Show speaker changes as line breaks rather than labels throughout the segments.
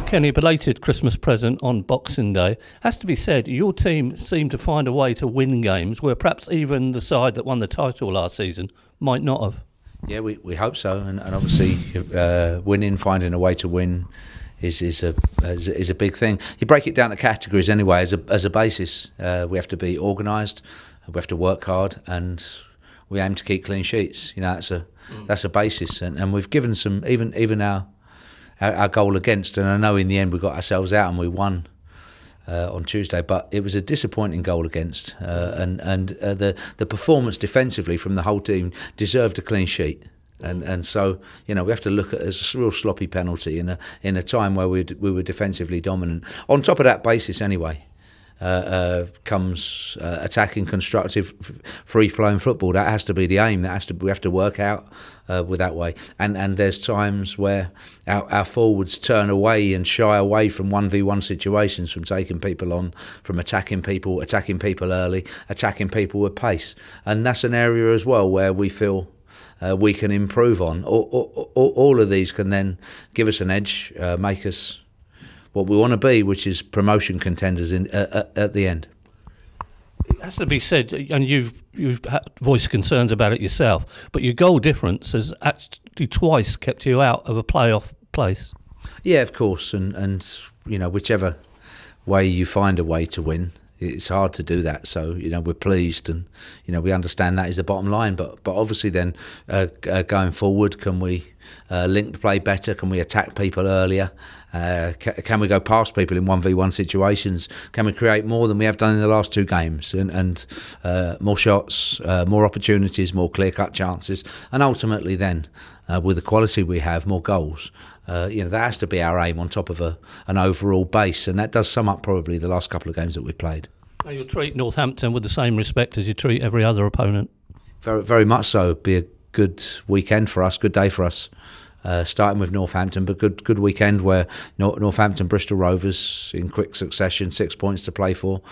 Kenny, belated Christmas present on Boxing Day. Has to be said, your team seemed to find a way to win games where perhaps even the side that won the title last season might not have.
Yeah, we hope so, and obviously winning, finding a way to win is a big thing. You break it down to categories anyway as a basis. We have to be organised, we have to work hard, and we aim to keep clean sheets. You know, that's a basis, and we've given some even our goal against, and I know in the end we got ourselves out and we won on Tuesday, but it was a disappointing goal against, and the performance defensively from the whole team deserved a clean sheet, and so we have to look at it as a real sloppy penalty in a time where we were defensively dominant. On top of that basis, anyway. Comes attacking, constructive, free-flowing football. That has to be the aim. We have to work out with that way. And there's times where our forwards turn away and shy away from 1v1 situations, from taking people on, from attacking people early, attacking people with pace. And that's an area as well where we feel we can improve on. All of these can then give us an edge, make us what we want to be, which is promotion contenders at the end.
It has to be said, and you've voiced concerns about it yourself, but your goal difference has actually twice kept you out of a playoff place.
Yeah, of course, and whichever way you find a way to win, it's hard to do that. So we're pleased, and we understand that is the bottom line. But obviously then going forward, can we link play better? Can we attack people earlier? Can we go past people in 1v1 situations? Can we create more than we have done in the last two games? And more shots, more opportunities, more clear-cut chances, and ultimately then, with the quality we have, more goals. That has to be our aim on top of an overall base, and that does sum up probably the last couple of games that we've played.
Now you'll treat Northampton with the same respect as you treat every other opponent.
Very, very much so. Be a good weekend for us, good day for us. Starting with Northampton, but good weekend where Northampton, Bristol Rovers in quick succession, 6 points to play for.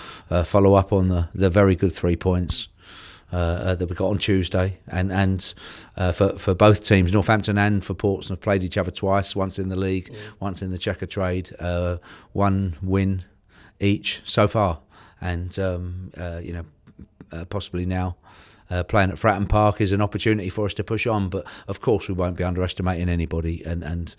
Follow up on the very good 3 points that we got on Tuesday, and for both teams, Northampton and for Portsmouth, played each other twice, once in the league, once in the Checker Trade, one win each so far, and possibly now. Playing at Fratton Park is an opportunity for us to push on, but of course we won't be underestimating anybody. And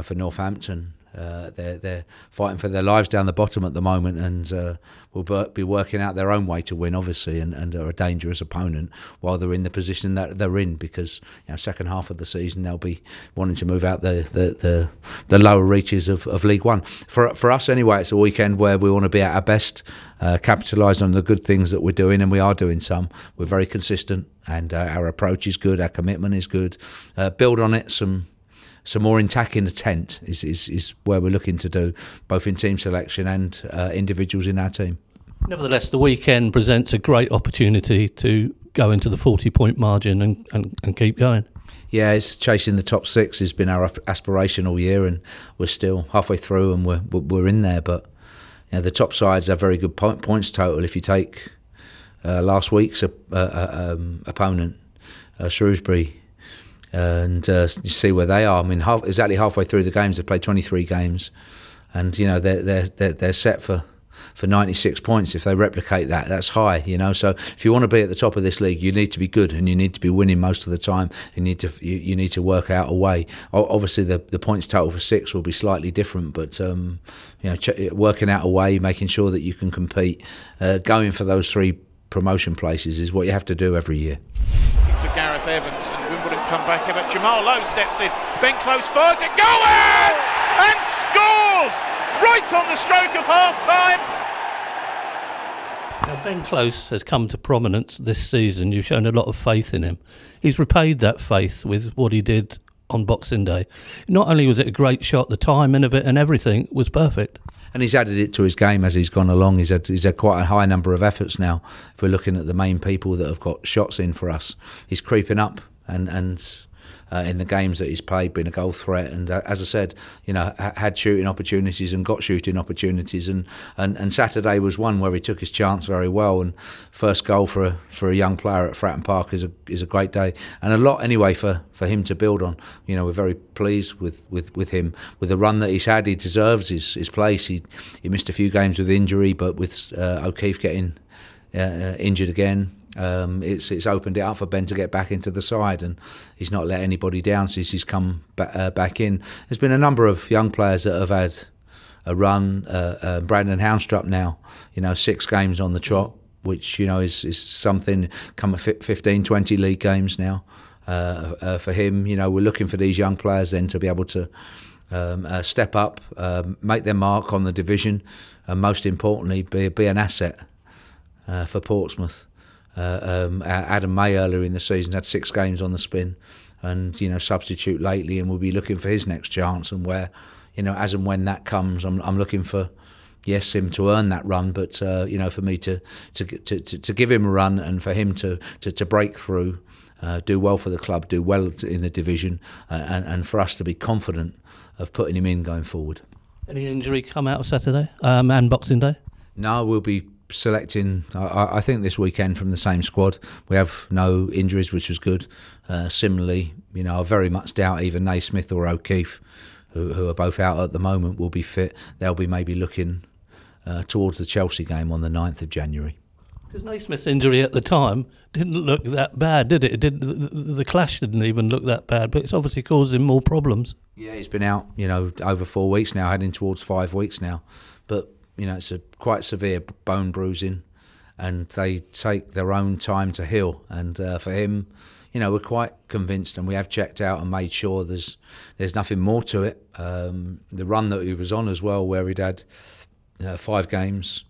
for Northampton, they're fighting for their lives down the bottom at the moment, and will be working out their own way to win, obviously, and are a dangerous opponent while they're in the position that they're in, because second half of the season they'll be wanting to move out the lower reaches of League One. For us anyway, it's a weekend where we want to be at our best, capitalise on the good things that we're doing, and we are doing some. We're very consistent, and our approach is good, our commitment is good. Build on it, some more intact in the tent is where we're looking to do, both in team selection and individuals in our team.
Nevertheless, the weekend presents a great opportunity to go into the 40-point margin and keep going.
Yeah, it's chasing the top six has been our aspiration all year, and we're still halfway through, and we're in there. But the top sides have very good points total. If you take last week's opponent, Shrewsbury, and you see where they are. I mean, exactly halfway through the games, they've played 23 games, and they're set for 96 points. If they replicate that, that's high. So if you want to be at the top of this league, you need to be good, and you need to be winning most of the time. You need to work out a way. Obviously, the points total for six will be slightly different, but working out a way, making sure that you can compete, going for those three promotion places is what you have to do every year.
To Gareth Evans, and Wimbledon come back in, but Jamal Lowe steps in. Ben Close fires it, goal and scores right on the stroke of half-time.
Now, Ben Close has come to prominence this season. You've shown a lot of faith in him. He's repaid that faith with what he did on Boxing Day. Not only was it a great shot, the timing of it and everything was perfect. And
he's added it to his game as he's gone along. He's had quite a high number of efforts now. If we're looking at the main people that have got shots in for us, he's creeping up, and in the games that he's played, been a goal threat, and as I said, had shooting opportunities and got shooting opportunities, and Saturday was one where he took his chance very well, and first goal for a young player at Fratton Park is a great day, and a lot anyway for him to build on. We're very pleased with him, with the run that he's had. He deserves his place. He missed a few games with injury, but with O'Keefe getting injured again, it's opened it up for Ben to get back into the side, and he's not let anybody down since he's come back in. There's been a number of young players that have had a run. Brandon Houndstrup now, 6 games on the trot, which is something. Come 15, 20 league games now for him. We're looking for these young players then to be able to step up, make their mark on the division, and most importantly be an asset for Portsmouth. Adam May earlier in the season had 6 games on the spin, and substitute lately, and we'll be looking for his next chance. And where, as and when that comes, I'm looking for, yes, him to earn that run, but for me to give him a run, and for him to break through, do well for the club, do well in the division, and for us to be confident of putting him in going forward.
Any injury come out of Saturday and Boxing Day? No,
we'll be selecting, I think, this weekend from the same squad. We have no injuries, which was good. Similarly, I very much doubt either Naismith or O'Keefe, who are both out at the moment, will be fit. They'll be maybe looking towards the Chelsea game on the 9th of January.
Because Naismith's injury at the time didn't look that bad, did it? The clash didn't even look that bad, but it's obviously causing more problems.
Yeah, he's been out, over 4 weeks now, heading towards 5 weeks now. But it's a quite severe bone bruising, and they take their own time to heal. And for him, we're quite convinced, and we have checked out and made sure there's nothing more to it. The run that he was on as well, where he'd had 5 games,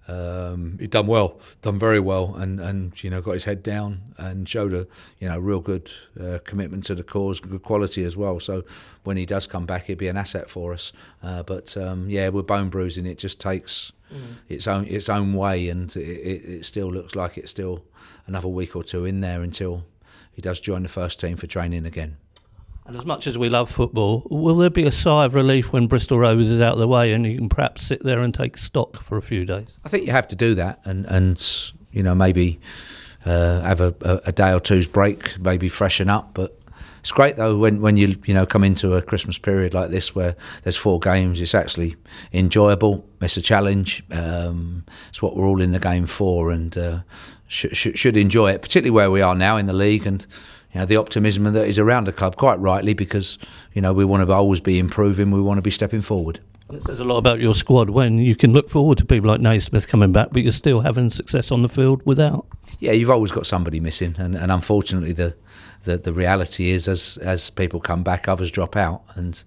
he'd done very well, and got his head down and showed a real good commitment to the cause, good quality as well. So when he does come back, he'll be an asset for us. But with bone bruising, it just takes its own way, and it still looks like it's still another week or 2 in there until he does join the first team for training again.
And as much as we love football, will there be a sigh of relief when Bristol Rovers is out of the way and you can perhaps sit there and take stock for a few days?
I think you have to do that, and maybe have a day or two's break, maybe freshen up. But it's great though when you come into a Christmas period like this where there's 4 games. It's actually enjoyable. It's a challenge. It's what we're all in the game for, and should enjoy it, particularly where we are now in the league, and the optimism that is around the club, quite rightly, because we want to always be improving, we want to be stepping forward.
And it says a lot about your squad when you can look forward to people like Naismith coming back, but you're still having success on the field without.
Yeah, you've always got somebody missing, and unfortunately the reality is as people come back, others drop out, and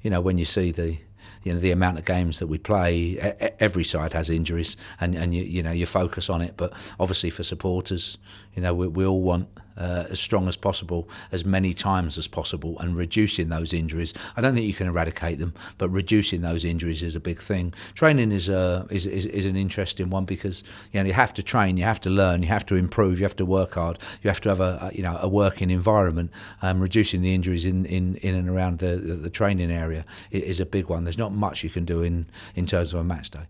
when you see the amount of games that we play, every side has injuries, and you focus on it. But obviously for supporters, we all want as strong as possible, as many times as possible, and reducing those injuries. I don't think you can eradicate them, but reducing those injuries is a big thing. Training is an interesting one, because you have to train, you have to learn, you have to improve, you have to work hard, you have to have a working environment. Reducing the injuries in and around the training area is a big one. There's not much you can do in terms of a match day.